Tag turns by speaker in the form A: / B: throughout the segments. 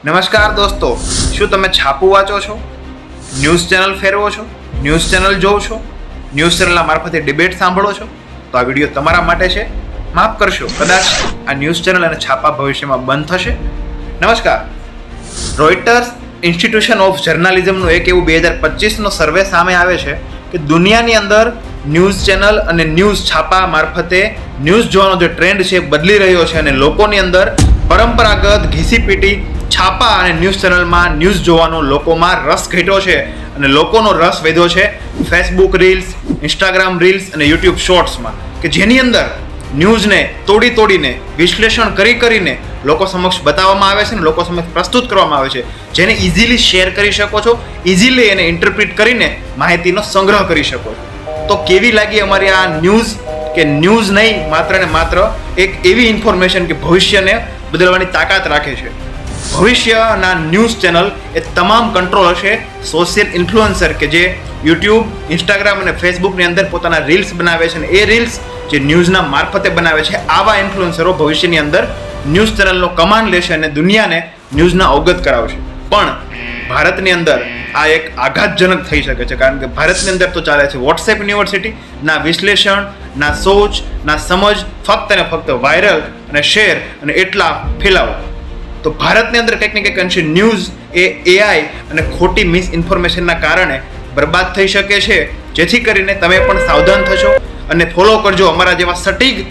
A: નમસ્કાર દોસ્તો, શું તમે છાપું વાંચો છો, ન્યૂઝ ચેનલ ફેરવો છો, ન્યૂઝ ચેનલ જોવો છો, ન્યૂઝ ચેનલના મારફતે ડિબેટ સાંભળો છો? તો આ વિડીયો તમારા માટે છે. માફ કરશો, કદાચ આ ન્યૂઝ ચેનલ અને છાપા ભવિષ્યમાં બંધ થશે. નમસ્કાર. રોઇટર્સ ઇન્સ્ટિટ્યુશન ઓફ જર્નાલિઝમનું એક એવું 2025નો સર્વે સામે આવે છે કે દુનિયાની અંદર ન્યૂઝ ચેનલ અને ન્યૂઝ છાપા મારફતે ન્યૂઝ જોવાનો જે ટ્રેન્ડ છે બદલી રહ્યો છે અને લોકોની અંદર પરંપરાગત ઘીસીપીટી છાપા અને ન્યૂઝ ચેનલમાં ન્યૂઝ જોવાનો લોકોમાં રસ ઘટ્યો છે અને લોકોનો રસ વધ્યો છે ફેસબુક રીલ્સ, ઇન્સ્ટાગ્રામ રીલ્સ અને યુટ્યુબ શોર્ટ્સમાં, કે જેની અંદર ન્યૂઝને તોડીને વિશ્લેષણ કરીને લોકો સમક્ષ બતાવવામાં આવે છે અને લોકો સમક્ષ પ્રસ્તુત કરવામાં આવે છે, જેને ઇઝીલી શેર કરી શકો છો, ઇઝીલી એને ઇન્ટરપ્રિટ કરીને માહિતીનો સંગ્રહ કરી શકો છો. તો કેવી લાગી અમારી આ ન્યૂઝ? કે ન્યૂઝ નહીં, માત્ર ને માત્ર એક એવી ઇન્ફોર્મેશન કે ભવિષ્યને બદલવાની તાકાત રાખે છે. ભવિષ્યના ન્યૂઝ ચેનલ એ તમામ કંટ્રોલ હશે સોશિયલ ઇન્ફ્લુએન્સર કે જે યુટ્યુબ, ઇન્સ્ટાગ્રામ અને ફેસબુકની અંદર પોતાના રીલ્સ બનાવે છે અને એ રીલ્સ જે ન્યૂઝના મારફતે બનાવે છે, આવા ઇન્ફ્લુએન્સરો ભવિષ્યની અંદર ન્યૂઝ ચેનલનો કમાન્ડ લેશે અને દુનિયાને ન્યૂઝના અવગત કરાવશે. પણ ભારતની અંદર આ એક આઘાતજનક થઈ શકે છે, કારણ કે ભારતની અંદર તો ચાલે છે વોટ્સએપ યુનિવર્સિટી, ના વિશ્લેષણ, ના સોચ, ના સમજ, ફક્ત ને ફક્ત વાયરલ અને શેર અને એટલા ફેલાવો. તો ભારતની અંદર કંઈક ને કંઈક અંશે ન્યૂઝ એ એઆઈ અને ખોટી મિસઇન્ફોર્મેશનના કારણે બરબાદ થઈ શકે છે, જેથી કરીને તમે પણ સાવધાન થશો અને ફોલો કરજો અમારા જેવા સટીક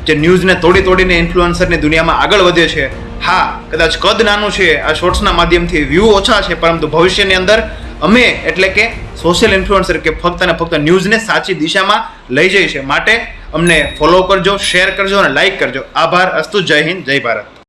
A: જે ન્યૂઝને તોડીને ઇન્ફ્લુએન્સરની દુનિયામાં આગળ વધે છે. હા, કદાચ કદ નાનું છે, આ શોર્ટ્સના માધ્યમથી વ્યૂ ઓછા છે, પરંતુ ભવિષ્યની અંદર અમે એટલે કે સોશિયલ ઇન્ફ્લુએન્સર કે ફક્ત ને ફક્ત ન્યૂઝને સાચી દિશામાં લઈ જઈએ છે. માટે અમને ફોલો કરજો, શેર કરજો અને લાઈક કરજો. આભાર. અસ્તુ. જય હિન્દ, જય ભારત.